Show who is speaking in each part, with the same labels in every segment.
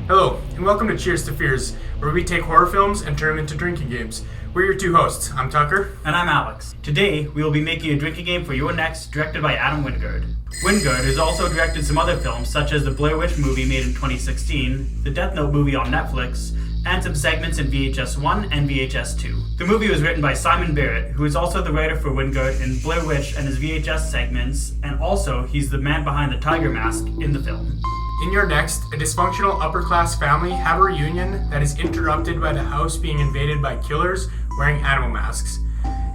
Speaker 1: Hello, and welcome to Cheers to Fears, where we take horror films and turn them into drinking games. We're your two hosts. I'm Tucker.
Speaker 2: And I'm Alex. Today, we will be making a drinking game for You're Next, directed by Adam Wingard. Wingard has also directed some other films, such as the Blair Witch movie made in 2016, the Death Note movie on Netflix, and some segments in VHS 1 and VHS 2. The movie was written by Simon Barrett, who is also the writer for Wingard in Blair Witch and his VHS segments, and also he's the man behind the tiger mask in the film.
Speaker 1: In You're Next, a dysfunctional upper-class family have a reunion that is interrupted by the house being invaded by killers wearing animal masks.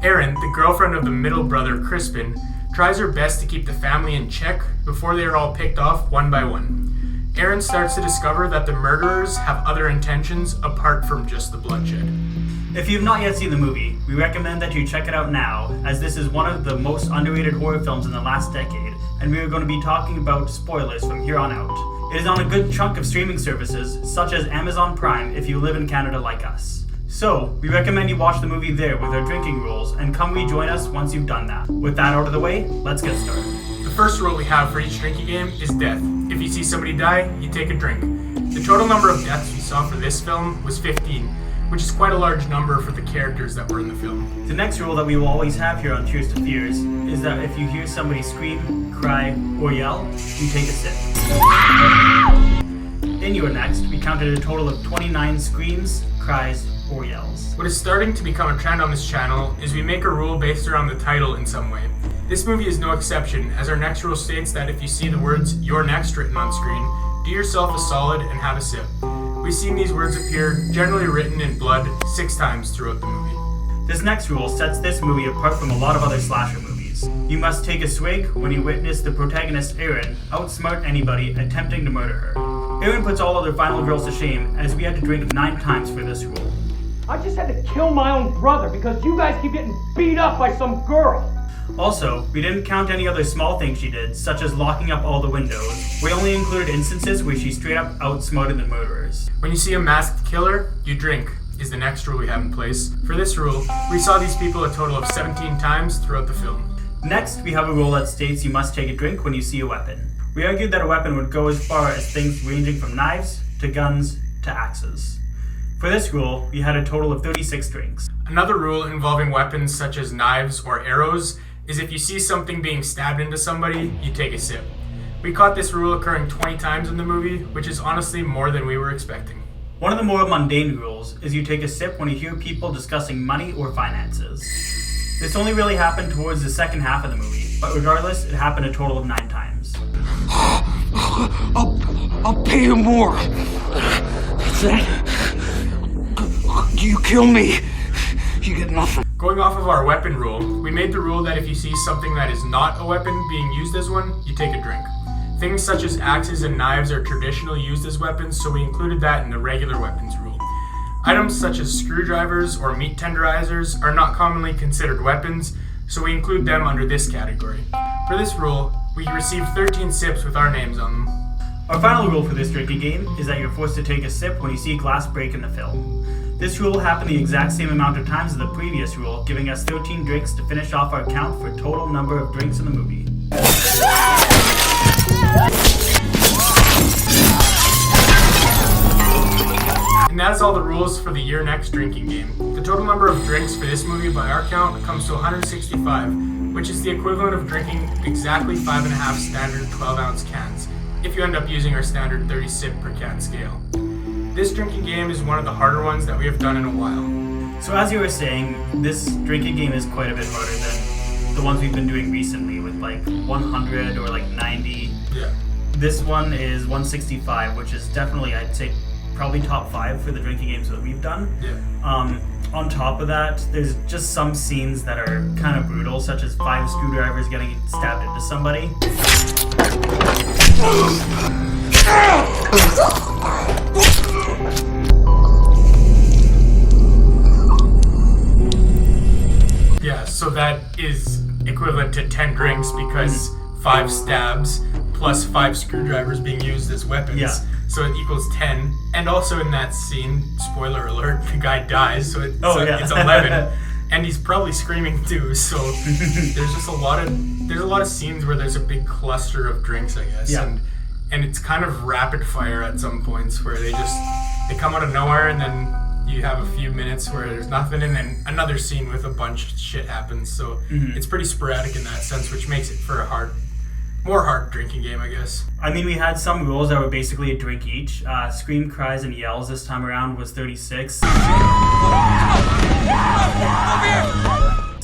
Speaker 1: Erin, the girlfriend of the middle brother Crispin, tries her best to keep the family in check before they are all picked off one by one. Erin starts to discover that the murderers have other intentions apart from just the bloodshed.
Speaker 2: If you have not yet seen the movie, we recommend that you check it out now, as this is one of the most underrated horror films in the last decade, and we are going to be talking about spoilers from here on out. It is on a good chunk of streaming services, such as Amazon Prime if you live in Canada like us. So, we recommend you watch the movie there with our drinking rules, and come rejoin us once you've done that. With that out of the way, let's get started.
Speaker 1: The first rule we have for each drinking game is death. If you see somebody die, you take a drink. The total number of deaths we saw for this film was 15, which is quite a large number for the characters that were in the film.
Speaker 2: The next rule that we will always have here on Cheers to Fears is that if you hear somebody scream, cry, or yell, you take a sip. In You're Next, we counted a total of 29 screams, cries, or yells.
Speaker 1: What is starting to become a trend on this channel is we make a rule based around the title in some way. This movie is no exception, as our next rule states that if you see the words "You're Next" written on screen, do yourself a solid and have a sip. We've seen these words appear, generally written in blood, 6 times throughout the movie.
Speaker 2: This next rule sets this movie apart from a lot of other slasher movies. You must take a swig when you witness the protagonist Erin outsmart anybody attempting to murder her. Erin puts all other final girls to shame, as we had to drink 9 times for this rule.
Speaker 3: I just had to kill my own brother because you guys keep getting beat up by some girl.
Speaker 2: Also, we didn't count any other small things she did, such as locking up all the windows. We only included instances where she straight up outsmarted the murderers.
Speaker 1: When you see a masked killer, you drink, is the next rule we have in place. For this rule, we saw these people a total of 17 times throughout the film.
Speaker 2: Next, we have a rule that states you must take a drink when you see a weapon. We argued that a weapon would go as far as things ranging from knives, to guns, to axes. For this rule, we had a total of 36 drinks.
Speaker 1: Another rule involving weapons such as knives or arrows is if you see something being stabbed into somebody, you take a sip. We caught this rule occurring 20 times in the movie, which is honestly more than we were expecting.
Speaker 2: One of the more mundane rules is you take a sip when you hear people discussing money or finances. This only really happened towards the second half of the movie, but regardless, it happened a total of 9 times.
Speaker 4: I'll pay you more. That's it. You kill me, you get nothing.
Speaker 1: Going off of our weapon rule, we made the rule that if you see something that is not a weapon being used as one, you take a drink. Things such as axes and knives are traditionally used as weapons, so we included that in the regular weapons rule. Items such as screwdrivers or meat tenderizers are not commonly considered weapons, so we include them under this category. For this rule, we received 13 sips with our names on them.
Speaker 2: Our final rule for this drinking game is that you're forced to take a sip when you see a glass break in the film. This rule happened the exact same amount of times as the previous rule, giving us 13 drinks to finish off our count for total number of drinks in the movie.
Speaker 1: And that is all the rules for the You're Next drinking game. The total number of drinks for this movie by our count comes to 165, which is the equivalent of drinking exactly 5.5 standard 12-ounce cans, if you end up using our standard 30 sip per can scale. This drinking game is one of the harder ones that we have done in a while.
Speaker 2: So as you were saying, this drinking game is quite a bit harder than the ones we've been doing recently with like 100 or like 90.
Speaker 1: Yeah.
Speaker 2: This one is 165, which is definitely, I'd say, probably top 5 for the drinking games that we've done.
Speaker 1: Yeah.
Speaker 2: On top of that, there's just some scenes that are kind of brutal, such as 5 screwdrivers getting stabbed into somebody.
Speaker 1: Yeah, so that is equivalent to 10 drinks because 5 stabs plus 5 screwdrivers being used as weapons.
Speaker 2: Yeah.
Speaker 1: So it equals 10. And also in that scene, spoiler alert, the guy dies, so it's 11. And he's probably screaming too, so there's just a lot of scenes where there's a big cluster of drinks, I guess.
Speaker 2: Yeah.
Speaker 1: And and it's kind of rapid fire at some points where they come out of nowhere, and then you have a few minutes where there's nothing, and then another scene with a bunch of shit happens. So it's pretty sporadic in that sense, which makes it for a more hard drinking game, I guess.
Speaker 2: I mean, we had some rules that were basically a drink each. Scream, cries, and yells this time around was 36.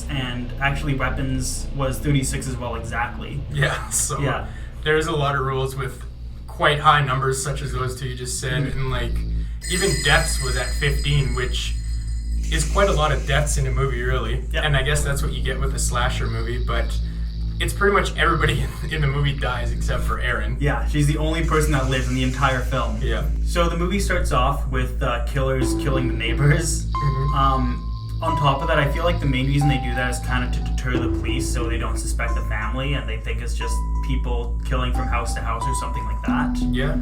Speaker 2: And actually weapons was 36 as well, exactly.
Speaker 1: Yeah, so there's a lot of rules with quite high numbers such as those two you just said, and like even deaths was at 15, which is quite a lot of deaths in a movie, really.
Speaker 2: Yep.
Speaker 1: And I guess that's what you get with a slasher movie, but it's pretty much everybody in the movie dies except for Erin.
Speaker 2: Yeah, she's the only person that lives in the entire film.
Speaker 1: Yeah.
Speaker 2: So the movie starts off with killers killing the neighbors. On top of that, I feel like the main reason they do that is kind of to deter the police so they don't suspect the family and they think it's just people killing from house to house or something like that.
Speaker 1: Yeah.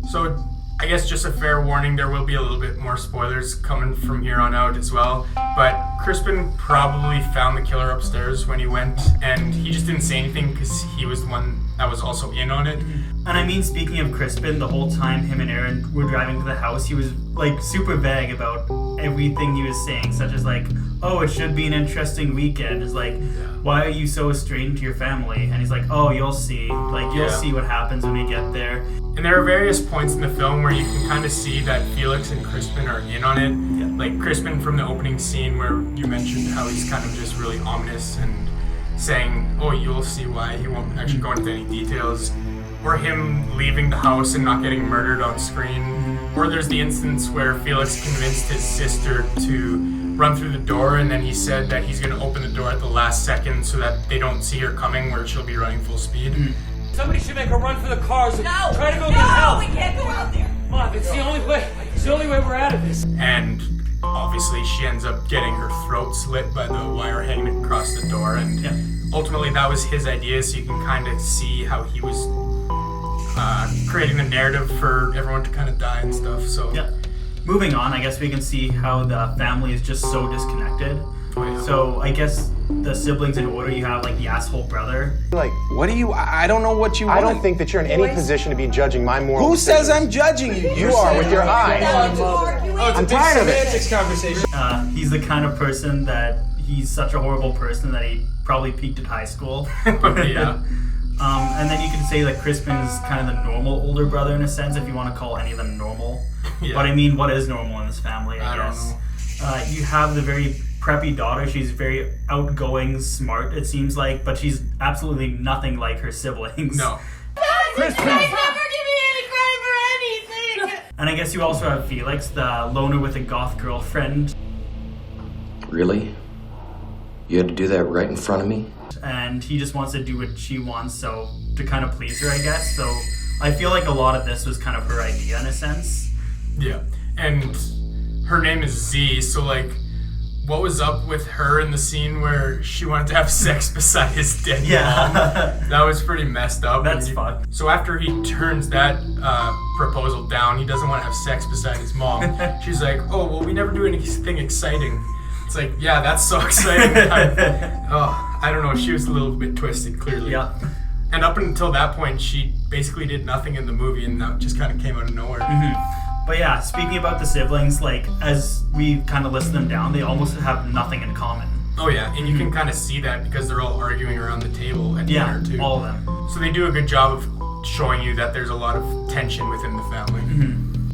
Speaker 1: So I guess just a fair warning, there will be a little bit more spoilers coming from here on out as well. But Crispin probably found the killer upstairs when he went, and he just didn't say anything because he was the one that was also in on it.
Speaker 2: And I mean, speaking of Crispin, the whole time him and Erin were driving to the house, he was like super vague about everything he was saying, such as like, oh, it should be an interesting weekend. It's like, why are you so estranged to your family? And he's like, oh, you'll see. Like, you'll see what happens when we get there.
Speaker 1: And there are various points in the film where you can kind of see that Felix and Crispin are in on it. Yeah. Like Crispin from the opening scene where you mentioned how he's kind of just really ominous and saying, oh, you'll see why. He won't actually go into any details. Or him leaving the house and not getting murdered on screen. Or there's the instance where Felix convinced his sister to run through the door, and then he said that he's going to open the door at the last second so that they don't see her coming where she'll be running full speed.
Speaker 3: Somebody should make a run for the cars and try to go get help.
Speaker 5: No, we can't go out there.
Speaker 3: Mom, it's the only way. It's the only way we're out of this.
Speaker 1: And obviously she ends up getting her throat slit by the wire hanging across the door, and ultimately that was his idea, so you can kind of see how he was creating the narrative for everyone to kind of die and stuff. So
Speaker 2: Moving on, I guess we can see how the family is just so disconnected. So I guess the siblings in order, you have like the asshole brother.
Speaker 6: Like, what do you, I don't know what you want.
Speaker 7: I don't think that you're in any position to be judging my moral
Speaker 6: Who
Speaker 7: decisions.
Speaker 6: says I'm judging you?
Speaker 7: You are with your eyes. I'm tired of it.
Speaker 3: Conversation.
Speaker 2: He's the kind of person that he's such a horrible person that he probably peaked at high school. And then you can say that Crispin's kind of the normal older brother in a sense, if you want to call any of them normal. But I mean, what is normal in this family, I guess? You have the very preppy daughter. She's very outgoing, smart, it seems like, but she's absolutely nothing like her siblings.
Speaker 1: No.
Speaker 5: Crispin! You guys never give me any credit for anything!
Speaker 2: And I guess you also have Felix, the loner with a goth girlfriend.
Speaker 8: Really? You had to do that right in front of me?
Speaker 2: And he just wants to do what she wants, so to kind of please her, I guess. So I feel like a lot of this was kind of her idea in a sense.
Speaker 1: Yeah, and her name is Z, so like, what was up with her in the scene where she wanted to have sex beside his dead mom? That was pretty messed up.
Speaker 2: That's fucked.
Speaker 1: So after he turns that proposal down, he doesn't want to have sex beside his mom. She's like, oh, well, we never do anything exciting. It's like, yeah, that's so exciting. I don't know, she was a little bit twisted, clearly.
Speaker 2: Yeah.
Speaker 1: And up until that point, she basically did nothing in the movie, and that just kind of came out of nowhere.
Speaker 2: But yeah, speaking about the siblings, like, as we kind of list them down, they almost have nothing in common.
Speaker 1: Oh yeah, and you can kind of see that because they're all arguing around the table at dinner too.
Speaker 2: All of them.
Speaker 1: So they do a good job of showing you that there's a lot of tension within the family.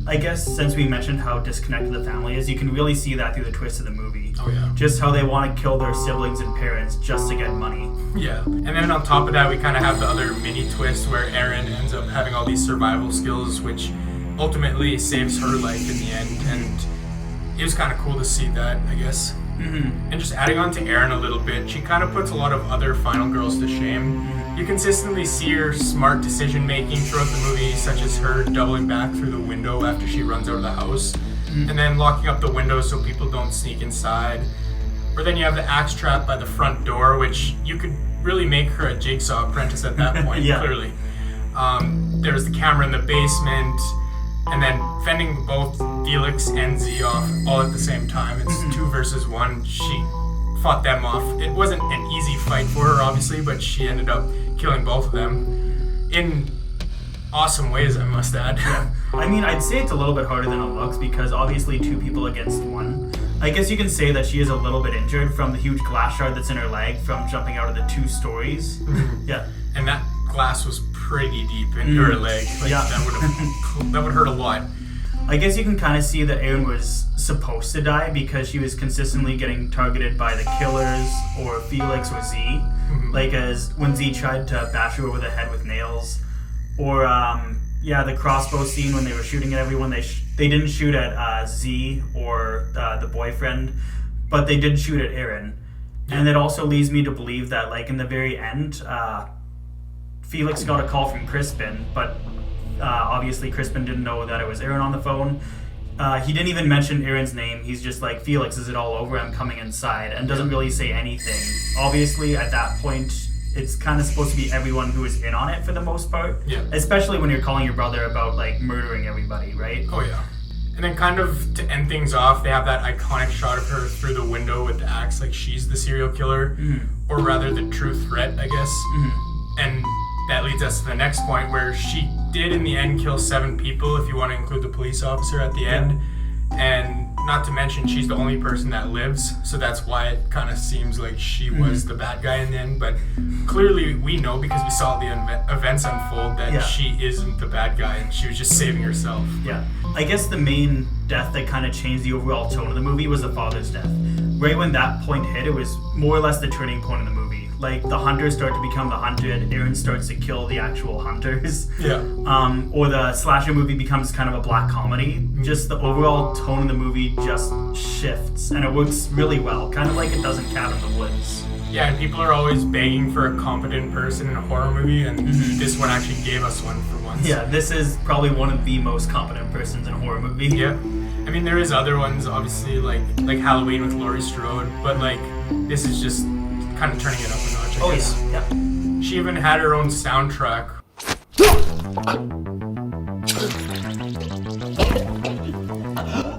Speaker 2: I guess since we mentioned how disconnected the family is, you can really see that through the twist of the movie.
Speaker 1: Oh yeah.
Speaker 2: Just how they want to kill their siblings and parents just to get money.
Speaker 1: Yeah. And then on top of that, we kind of have the other mini twist where Erin ends up having all these survival skills, which ultimately saves her life in the end. And it was kind of cool to see that, I guess. And just adding on to Erin a little bit, she kind of puts a lot of other final girls to shame. You consistently see her smart decision making throughout the movie, such as her doubling back through the window after she runs out of the house, and then locking up the window so people don't sneak inside. Or then you have the axe trap by the front door, which you could really make her a jigsaw apprentice at that point, clearly. There's the camera in the basement, and then fending both Felix and Z off all at the same time. It's 2 versus 1. She fought them off. It wasn't an easy fight for her, obviously, but she ended up killing both of them. In awesome ways, I must add.
Speaker 2: I mean, I'd say it's a little bit harder than it looks because obviously 2 people against 1. I guess you can say that she is a little bit injured from the huge glass shard that's in her leg from jumping out of the 2 stories. Yeah.
Speaker 1: And that glass was pretty deep in her leg. Like,
Speaker 2: Yeah.
Speaker 1: that would hurt a lot.
Speaker 2: I guess you can kind of see that Erin was supposed to die because she was consistently getting targeted by the killers or Felix or Z. Like as when Z tried to bash her over the head with nails. Or, the crossbow scene when they were shooting at everyone. They didn't shoot at Z or the boyfriend, but they did shoot at Erin. And it also leads me to believe that, like, in the very end, Felix got a call from Crispin, but obviously Crispin didn't know that it was Erin on the phone. He didn't even mention Erin's name. He's just like, Felix, is it all over? I'm coming inside. And doesn't really say anything. Obviously, at that point, it's kind of supposed to be everyone who is in on it for the most part.
Speaker 1: Yeah.
Speaker 2: Especially when you're calling your brother about, like, murdering everybody, right?
Speaker 1: Oh, yeah. And then kind of to end things off, they have that iconic shot of her through the window with the axe, like she's the serial killer. Or rather, the true threat, I guess. And that leads us to the next point where she did in the end kill 7 people, if you want to include the police officer at the end. And not to mention, she's the only person that lives, so that's why it kind of seems like she was the bad guy in the end. But clearly we know, because we saw the events unfold, that she isn't the bad guy, and she was just saving herself.
Speaker 2: Yeah. I guess the main death that kind of changed the overall tone of the movie was the father's death. Right when that point hit, it was more or less the turning point in the movie. Like, the hunters start to become the hunted, Erin starts to kill the actual hunters.
Speaker 1: Yeah.
Speaker 2: Or the slasher movie becomes kind of a black comedy. Just the overall tone of the movie just shifts, and it works really well, kind of like it does in Cabin in the Woods.
Speaker 1: Yeah, and people are always begging for a competent person in a horror movie, and this one actually gave us one for once.
Speaker 2: Yeah, this is probably one of the most competent persons in a horror movie.
Speaker 1: Yeah. I mean, there is other ones, obviously, like Halloween with Laurie Strode, but, like, this is just kind of turning it up a notch, I guess.
Speaker 2: Yeah.
Speaker 1: She even had her own soundtrack.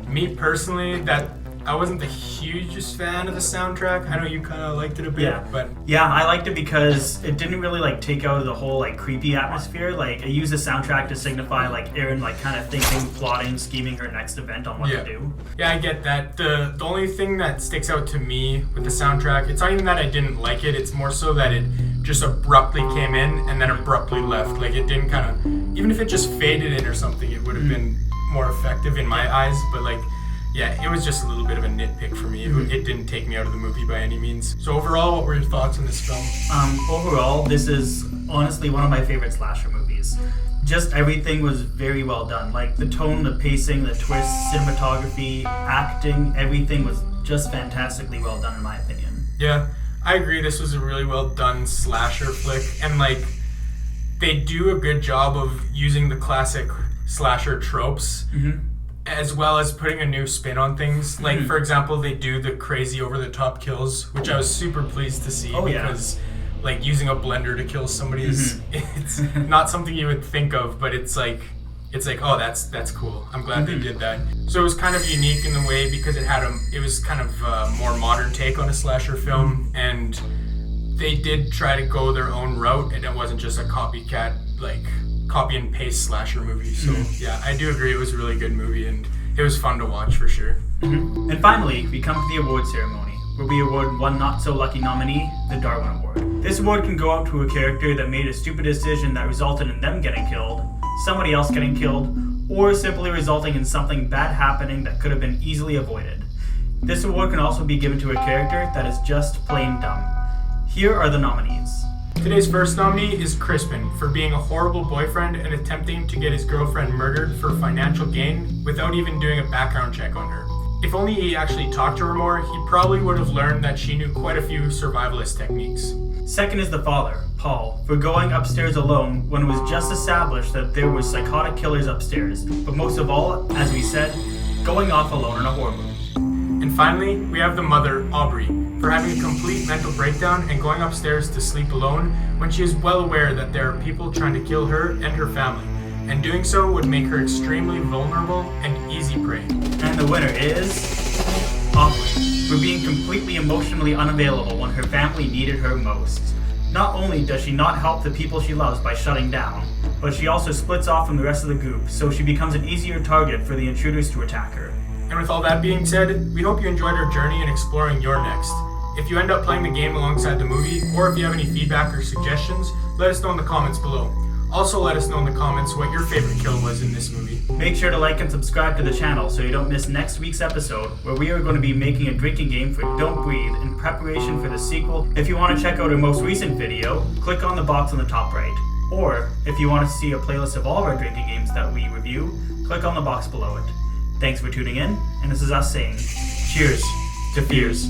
Speaker 1: Me personally, I wasn't the hugest fan of the soundtrack. I know you kind of liked it a bit, but...
Speaker 2: Yeah, I liked it because it didn't really, like, take out of the whole, like, creepy atmosphere. Like, it used the soundtrack to signify, like, Erin, like, kind of thinking, plotting, scheming her next event on what to do.
Speaker 1: Yeah, I get that. The only thing that sticks out to me with the soundtrack, it's not even that I didn't like it, it's more so that it just abruptly came in and then abruptly left. Like, it didn't kind of... Even if it just faded in or something, it would have been more effective in my eyes, but, like... Yeah, it was just a little bit of a nitpick for me. It didn't take me out of the movie by any means. So overall, what were your thoughts on this film?
Speaker 2: Overall, this is honestly one of my favorite slasher movies. Just everything was very well done. Like, the tone, the pacing, the twists, cinematography, acting, everything was just fantastically well done in my opinion.
Speaker 1: Yeah, I agree. This was a really well done slasher flick. And, like, they do a good job of using the classic slasher tropes. As well as putting a new spin on things. Like, for example, they do the crazy over-the-top kills, which I was super pleased to see because, like, using a blender to kill somebody is it's not something you would think of, but it's like, oh, that's cool. I'm glad they did that. So it was kind of unique in the way because it was kind of a more modern take on a slasher film, and they did try to go their own route, and it wasn't just a copycat, like, copy and paste slasher movie. So yeah, I do agree it was a really good movie and it was fun to watch for sure.
Speaker 2: And finally, we come to the award ceremony, where we award one not so lucky nominee, the Darwin Award. This award can go out to a character that made a stupid decision that resulted in them getting killed, somebody else getting killed, or simply resulting in something bad happening that could have been easily avoided. This award can also be given to a character that is just plain dumb. Here are the nominees.
Speaker 1: Today's first nominee is Crispin for being a horrible boyfriend and attempting to get his girlfriend murdered for financial gain without even doing a background check on her. If only he actually talked to her more, he probably would have learned that she knew quite a few survivalist techniques.
Speaker 2: Second is the father, Paul, for going upstairs alone when it was just established that there were psychotic killers upstairs, but most of all, as we said, going off alone in a horror movie.
Speaker 1: And finally, we have the mother, Aubrey, for having a complete mental breakdown and going upstairs to sleep alone when she is well aware that there are people trying to kill her and her family, and doing so would make her extremely vulnerable and easy prey.
Speaker 2: And the winner is Aubrey, for being completely emotionally unavailable when her family needed her most. Not only does she not help the people she loves by shutting down, but she also splits off from the rest of the group, so she becomes an easier target for the intruders to attack her.
Speaker 1: And with all that being said, we hope you enjoyed our journey in exploring Your Next. If you end up playing the game alongside the movie, or if you have any feedback or suggestions, let us know in the comments below. Also let us know in the comments what your favorite kill was in this movie.
Speaker 2: Make sure to like and subscribe to the channel so you don't miss next week's episode, where we are going to be making a drinking game for Don't Breathe in preparation for the sequel. If you want to check out our most recent video, click on the box on the top right. Or, if you want to see a playlist of all of our drinking games that we review, click on the box below it. Thanks for tuning in, and this is us saying, cheers to fears.